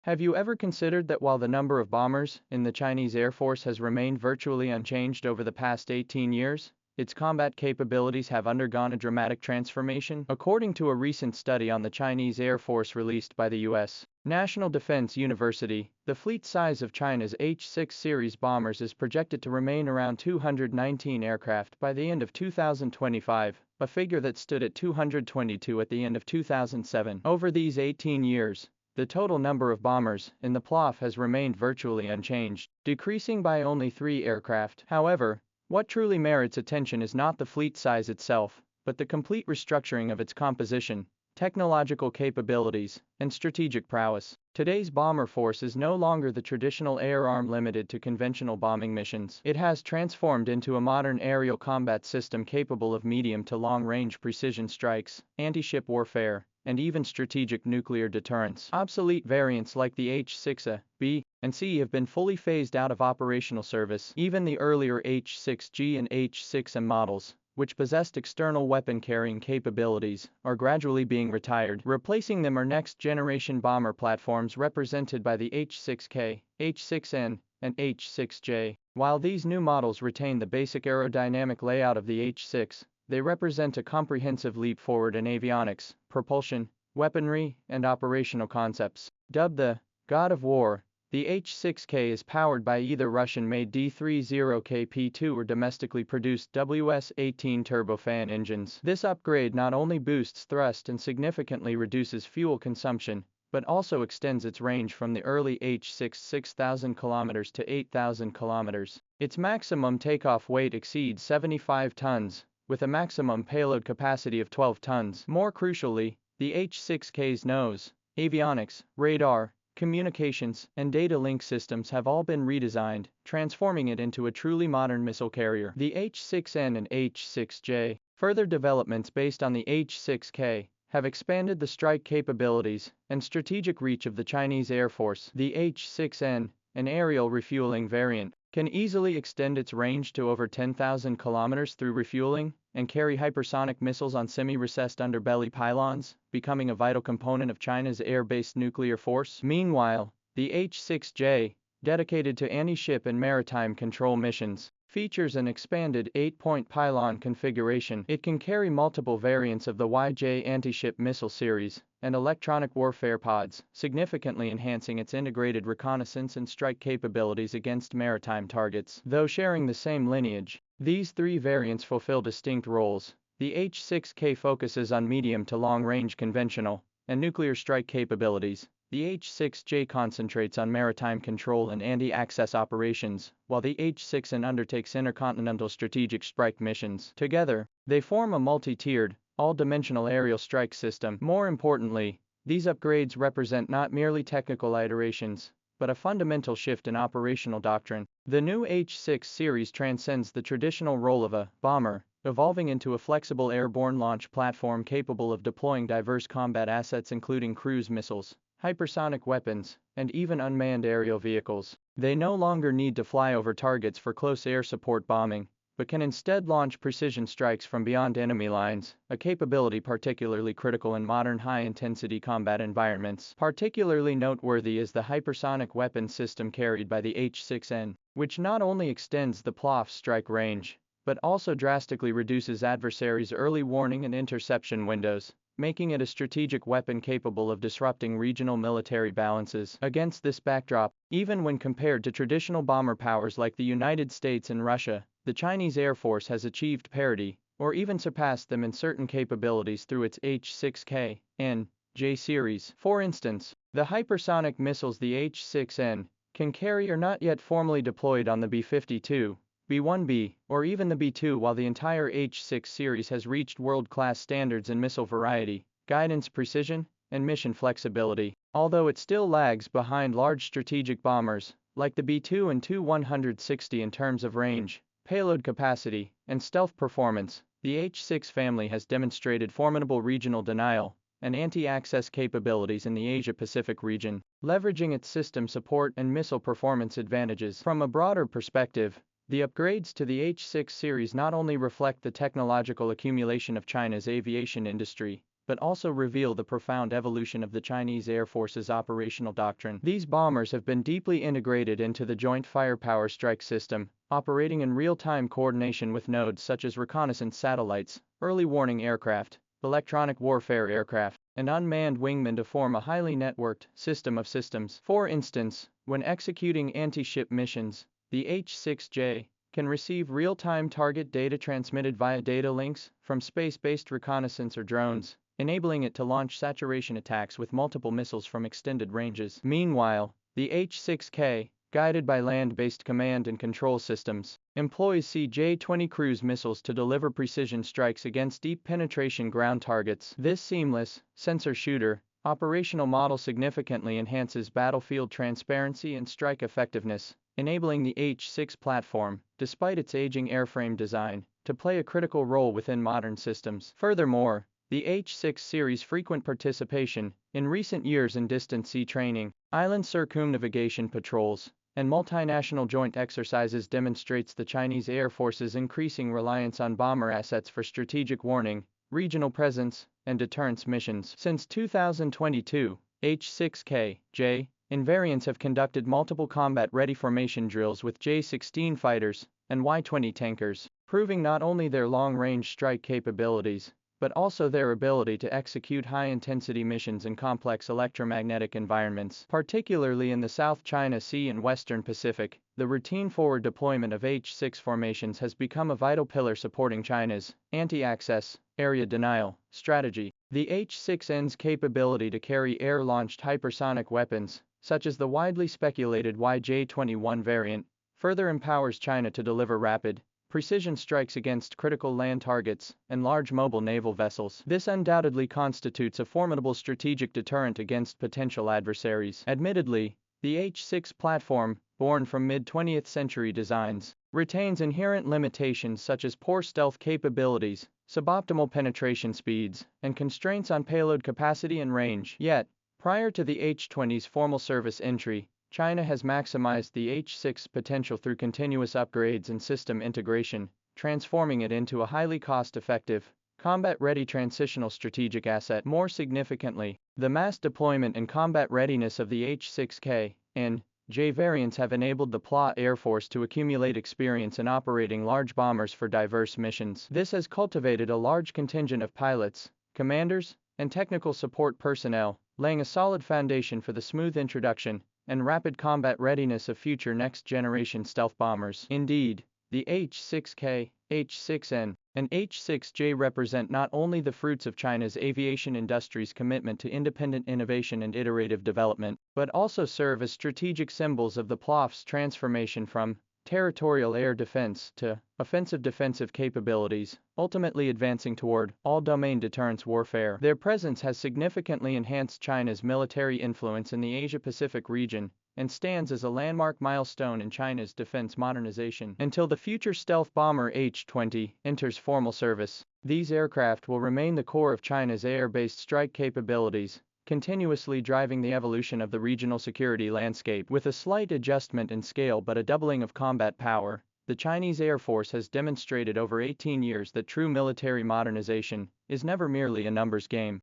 Have you ever considered that while the number of bombers in the Chinese Air Force has remained virtually unchanged over the past 18 years, its combat capabilities have undergone a dramatic transformation? According to a recent study on the Chinese Air Force released by the U.S. National Defense University, the fleet size of China's H-6 series bombers is projected to remain around 219 aircraft by the end of 2025, a figure that stood at 222 at the end of 2007. Over these 18 years, the total number of bombers in the PLOF has remained virtually unchanged, decreasing by only 3 aircraft. However, what truly merits attention is not the fleet size itself, but the complete restructuring of its composition, technological capabilities, and strategic prowess. Today's bomber force is no longer the traditional air arm limited to conventional bombing missions. It has transformed into a modern aerial combat system capable of medium to long-range precision strikes, anti-ship warfare, and even strategic nuclear deterrence. Obsolete variants like the H-6A, B, and C have been fully phased out of operational service. Even the earlier H-6G and H-6M models, which possessed external weapon-carrying capabilities, are gradually being retired. Replacing them are next-generation bomber platforms represented by the H-6K, H-6N, and H-6J. While these new models retain the basic aerodynamic layout of the H-6, they represent a comprehensive leap forward in avionics, propulsion, weaponry, and operational concepts. Dubbed the God of War, the H-6K is powered by either Russian-made D-30KP2 or domestically produced WS-18 turbofan engines. This upgrade not only boosts thrust and significantly reduces fuel consumption, but also extends its range from the early H-6 6,000 km to 8,000 km. Its maximum takeoff weight exceeds 75 tons, with a maximum payload capacity of 12 tons. More crucially, the H-6K's nose, avionics, radar, communications, and data link systems have all been redesigned, transforming it into a truly modern missile carrier. The H-6N and H-6J, further developments based on the H-6K, have expanded the strike capabilities and strategic reach of the Chinese Air Force. The H-6N, an aerial refueling variant, can easily extend its range to over 10,000 kilometers through refueling and carry hypersonic missiles on semi-recessed underbelly pylons, becoming a vital component of China's air-based nuclear force. Meanwhile, the H-6J, dedicated to anti-ship and maritime control missions, features an expanded 8-point pylon configuration. It can carry multiple variants of the YJ anti-ship missile series and electronic warfare pods, significantly enhancing its integrated reconnaissance and strike capabilities against maritime targets. Though sharing the same lineage, these 3 variants fulfill distinct roles. The H-6K focuses on medium to long-range conventional and nuclear strike capabilities. The H-6J concentrates on maritime control and anti-access operations, while the H-6N undertakes intercontinental strategic strike missions. Together, they form a multi-tiered, all-dimensional aerial strike system. More importantly, these upgrades represent not merely technical iterations, but a fundamental shift in operational doctrine. The new H-6 series transcends the traditional role of a bomber, evolving into a flexible airborne launch platform capable of deploying diverse combat assets including cruise missiles, hypersonic weapons, and even unmanned aerial vehicles. They no longer need to fly over targets for close air support bombing, but can instead launch precision strikes from beyond enemy lines, a capability particularly critical in modern high-intensity combat environments. Particularly noteworthy is the hypersonic weapon system carried by the H-6N, which not only extends the PLOF's strike range, but also drastically reduces adversaries' early warning and interception windows, making it a strategic weapon capable of disrupting regional military balances. Against this backdrop, even when compared to traditional bomber powers like the United States and Russia, the Chinese Air Force has achieved parity, or even surpassed them in certain capabilities through its H-6K, N, J series. For instance, the hypersonic missiles the H-6N can carry are not yet formally deployed on the B-52, B-1B, or even the B-2, while the entire H-6 series has reached world-class standards in missile variety, guidance precision, and mission flexibility. Although it still lags behind large strategic bombers, like the B-2 and Tu-160 in terms of range, payload capacity, and stealth performance, the H-6 family has demonstrated formidable regional denial and anti-access capabilities in the Asia-Pacific region, leveraging its system support and missile performance advantages. From a broader perspective, the upgrades to the H-6 series not only reflect the technological accumulation of China's aviation industry, but also reveal the profound evolution of the Chinese Air Force's operational doctrine. These bombers have been deeply integrated into the Joint Firepower Strike System, operating in real-time coordination with nodes such as reconnaissance satellites, early warning aircraft, electronic warfare aircraft, and unmanned wingmen to form a highly networked system of systems. For instance, when executing anti-ship missions, the H-6J can receive real-time target data transmitted via data links from space-based reconnaissance or drones, enabling it to launch saturation attacks with multiple missiles from extended ranges. Meanwhile, the H-6K, guided by land-based command and control systems, employs CJ-20 cruise missiles to deliver precision strikes against deep penetration ground targets. This seamless, sensor-shooter, operational model significantly enhances battlefield transparency and strike effectiveness, enabling the H-6 platform, despite its aging airframe design, to play a critical role within modern systems. Furthermore, the H-6 series' frequent participation in recent years in distant sea training, island circumnavigation patrols, and multinational joint exercises demonstrates the Chinese Air Force's increasing reliance on bomber assets for strategic warning, regional presence, and deterrence missions. Since 2022, H-6K, J, invariants have conducted multiple combat-ready formation drills with J-16 fighters and Y-20 tankers, proving not only their long-range strike capabilities, but also their ability to execute high-intensity missions in complex electromagnetic environments. Particularly in the South China Sea and Western Pacific, the routine forward deployment of H-6 formations has become a vital pillar supporting China's anti-access, area denial strategy. The H-6N's capability to carry air-launched hypersonic weapons, such as the widely speculated YJ-21 variant, further empowers China to deliver rapid, precision strikes against critical land targets and large mobile naval vessels. This undoubtedly constitutes a formidable strategic deterrent against potential adversaries. Admittedly, the H-6 platform, born from mid-20th century designs, retains inherent limitations such as poor stealth capabilities, suboptimal penetration speeds, and constraints on payload capacity and range. Yet, prior to the H-20's formal service entry, China has maximized the H-6 potential through continuous upgrades and system integration, transforming it into a highly cost-effective, combat-ready transitional strategic asset. More significantly, the mass deployment and combat readiness of the H-6K and J variants have enabled the PLA Air Force to accumulate experience in operating large bombers for diverse missions. This has cultivated a large contingent of pilots, commanders, and technical support personnel, laying a solid foundation for the smooth introduction and rapid combat readiness of future next-generation stealth bombers. Indeed, the H-6K, H-6N, and H-6J represent not only the fruits of China's aviation industry's commitment to independent innovation and iterative development, but also serve as strategic symbols of the PLAF's transformation from territorial air defense to offensive defensive capabilities, ultimately advancing toward all-domain deterrence warfare. Their presence has significantly enhanced China's military influence in the Asia-Pacific region and stands as a landmark milestone in China's defense modernization. Until the future stealth bomber H-20 enters formal service, these aircraft will remain the core of China's air-based strike capabilities, continuously driving the evolution of the regional security landscape. With a slight adjustment in scale but a doubling of combat power, the Chinese Air Force has demonstrated over 18 years that true military modernization is never merely a numbers game.